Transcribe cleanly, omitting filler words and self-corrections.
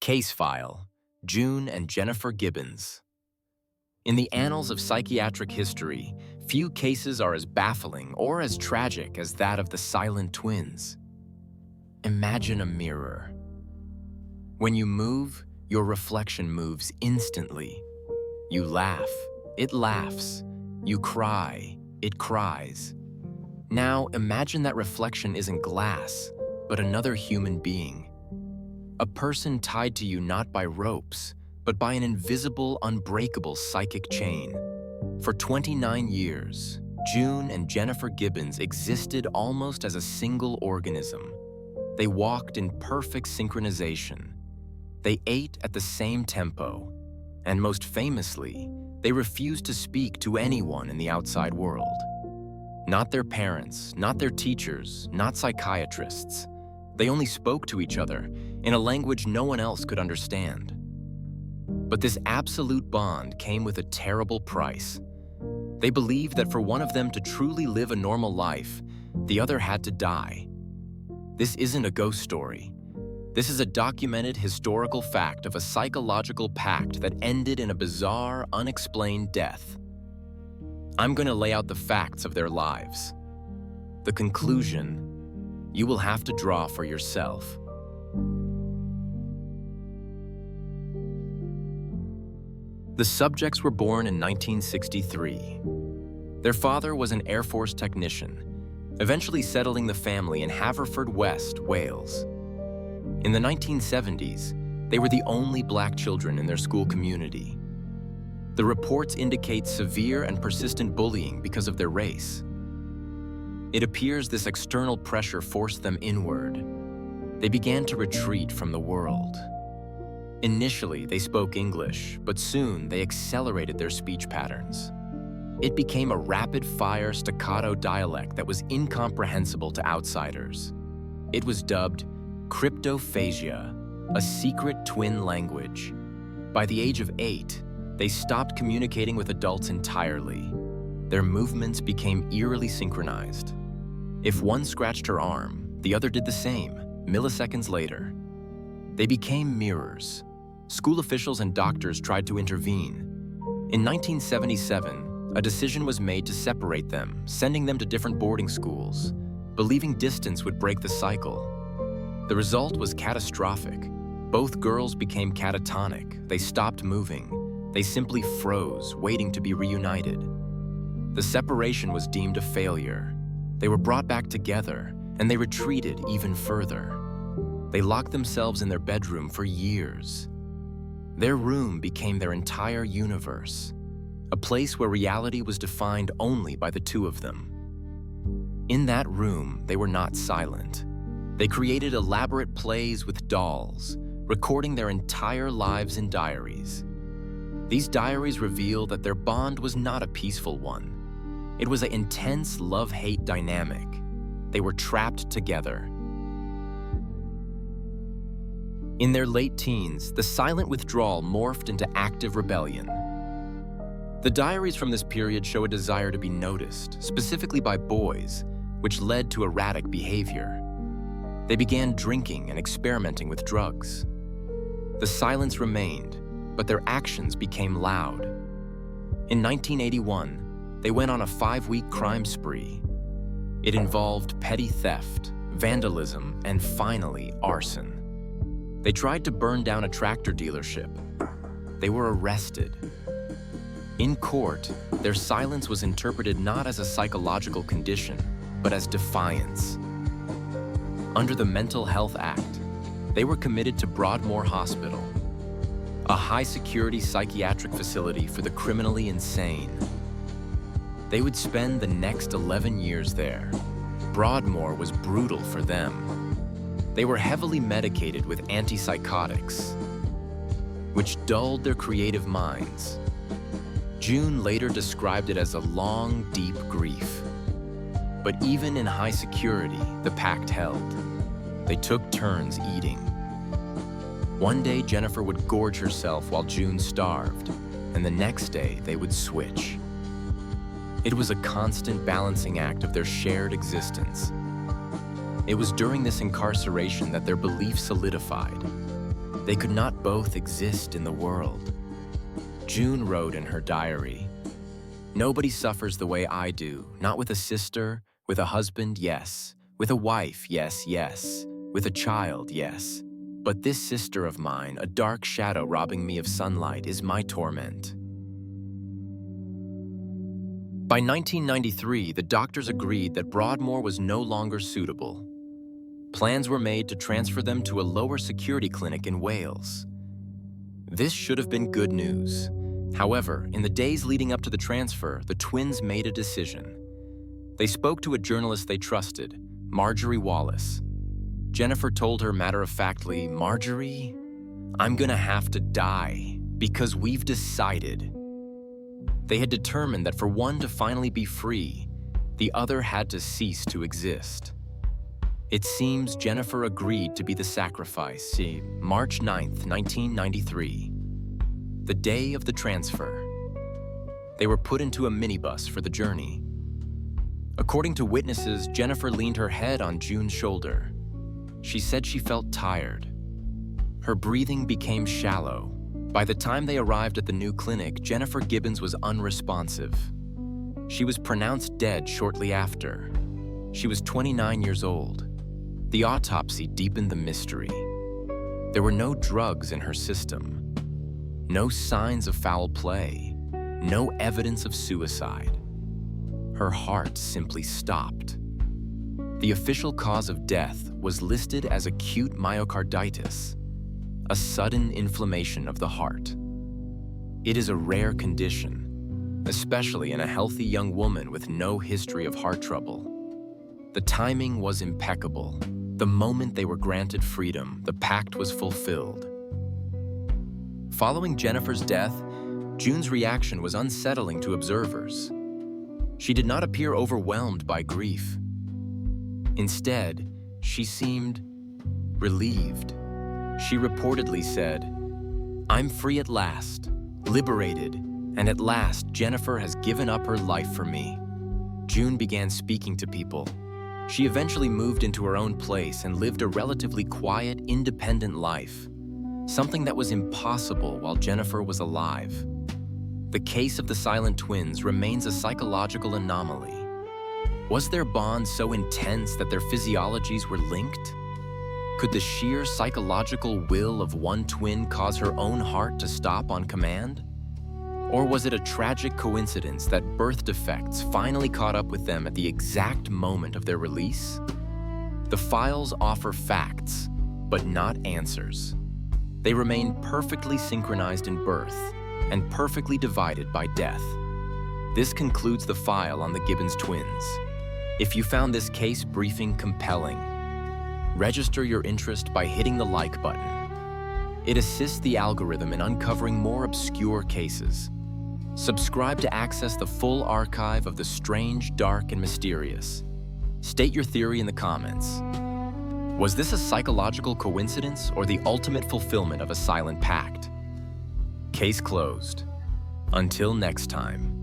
Case File, June and Jennifer Gibbons. In the annals of psychiatric history, few cases are as baffling or as tragic as that of the silent twins. Imagine a mirror. When you move, your reflection moves instantly. You laugh, it laughs. You cry, it cries. Now imagine that reflection isn't glass, but another human being. A person tied to you not by ropes, but by an invisible, unbreakable psychic chain. For 29 years, June and Jennifer Gibbons existed almost as a single organism. They walked in perfect synchronization. They ate at the same tempo. And most famously, they refused to speak to anyone in the outside world. Not their parents, not their teachers, not psychiatrists. They only spoke to each other in a language no one else could understand. But this absolute bond came with a terrible price. They believed that for one of them to truly live a normal life, the other had to die. This isn't a ghost story. This is a documented historical fact of a psychological pact that ended in a bizarre, unexplained death. I'm going to lay out the facts of their lives. The conclusion, you will have to draw for yourself. The subjects were born in 1963. Their father was an Air Force technician, eventually settling the family in Haverfordwest, Wales. In the 1970s, they were the only black children in their school community. The reports indicate severe and persistent bullying because of their race. It appears this external pressure forced them inward. They began to retreat from the world. Initially, they spoke English, but soon they accelerated their speech patterns. It became a rapid-fire staccato dialect that was incomprehensible to outsiders. It was dubbed cryptophasia, a secret twin language. By the age of 8, they stopped communicating with adults entirely. Their movements became eerily synchronized. If one scratched her arm, the other did the same, milliseconds later. They became mirrors. School officials and doctors tried to intervene. In 1977, a decision was made to separate them, sending them to different boarding schools, believing distance would break the cycle. The result was catastrophic. Both girls became catatonic. They stopped moving. They simply froze, waiting to be reunited. The separation was deemed a failure. They were brought back together, and they retreated even further. They locked themselves in their bedroom for years. Their room became their entire universe, a place where reality was defined only by the two of them. In that room, they were not silent. They created elaborate plays with dolls, recording their entire lives in diaries. These diaries reveal that their bond was not a peaceful one. It was an intense love-hate dynamic. They were trapped together. In their late teens, the silent withdrawal morphed into active rebellion. The diaries from this period show a desire to be noticed, specifically by boys, which led to erratic behavior. They began drinking and experimenting with drugs. The silence remained, but their actions became loud. In 1981, they went on a 5-week crime spree. It involved petty theft, vandalism, and finally, arson. They tried to burn down a tractor dealership. They were arrested. In court, their silence was interpreted not as a psychological condition, but as defiance. Under the Mental Health Act, they were committed to Broadmoor Hospital, a high-security psychiatric facility for the criminally insane. They would spend the next 11 years there. Broadmoor was brutal for them. They were heavily medicated with antipsychotics, which dulled their creative minds. June later described it as a long, deep grief. But even in high security, the pact held. They took turns eating. One day, Jennifer would gorge herself while June starved, and the next day, they would switch. It was a constant balancing act of their shared existence. It was during this incarceration that their belief solidified. They could not both exist in the world. June wrote in her diary, "Nobody suffers the way I do, not with a sister, with a husband, yes, with a wife, yes, yes, with a child, yes. But this sister of mine, a dark shadow robbing me of sunlight, is my torment." By 1993, the doctors agreed that Broadmoor was no longer suitable. Plans were made to transfer them to a lower security clinic in Wales. This should have been good news. However, in the days leading up to the transfer, the twins made a decision. They spoke to a journalist they trusted, Marjorie Wallace. Jennifer told her matter-of-factly, "Marjorie, I'm gonna have to die because we've decided." They had determined that for one to finally be free, the other had to cease to exist. It seems Jennifer agreed to be the sacrifice. See, March 9th, 1993, the day of the transfer. They were put into a minibus for the journey. According to witnesses, Jennifer leaned her head on June's shoulder. She said she felt tired. Her breathing became shallow. By the time they arrived at the new clinic, Jennifer Gibbons was unresponsive. She was pronounced dead shortly after. She was 29 years old. The autopsy deepened the mystery. There were no drugs in her system, no signs of foul play, no evidence of suicide. Her heart simply stopped. The official cause of death was listed as acute myocarditis, a sudden inflammation of the heart. It is a rare condition, especially in a healthy young woman with no history of heart trouble. The timing was impeccable. The moment they were granted freedom, the pact was fulfilled. Following Jennifer's death, June's reaction was unsettling to observers. She did not appear overwhelmed by grief. Instead, she seemed relieved. She reportedly said, "I'm free at last, liberated, and at last Jennifer has given up her life for me." June began speaking to people. She eventually moved into her own place and lived a relatively quiet, independent life, something that was impossible while Jennifer was alive. The case of the silent twins remains a psychological anomaly. Was their bond so intense that their physiologies were linked? Could the sheer psychological will of one twin cause her own heart to stop on command? Or was it a tragic coincidence that birth defects finally caught up with them at the exact moment of their release? The files offer facts, but not answers. They remain perfectly synchronized in birth and perfectly divided by death. This concludes the file on the Gibbons twins. If you found this case briefing compelling, register your interest by hitting the like button. It assists the algorithm in uncovering more obscure cases. Subscribe to access the full archive of the strange, dark, and mysterious. State your theory in the comments. Was this a psychological coincidence or the ultimate fulfillment of a silent pact? Case closed. Until next time.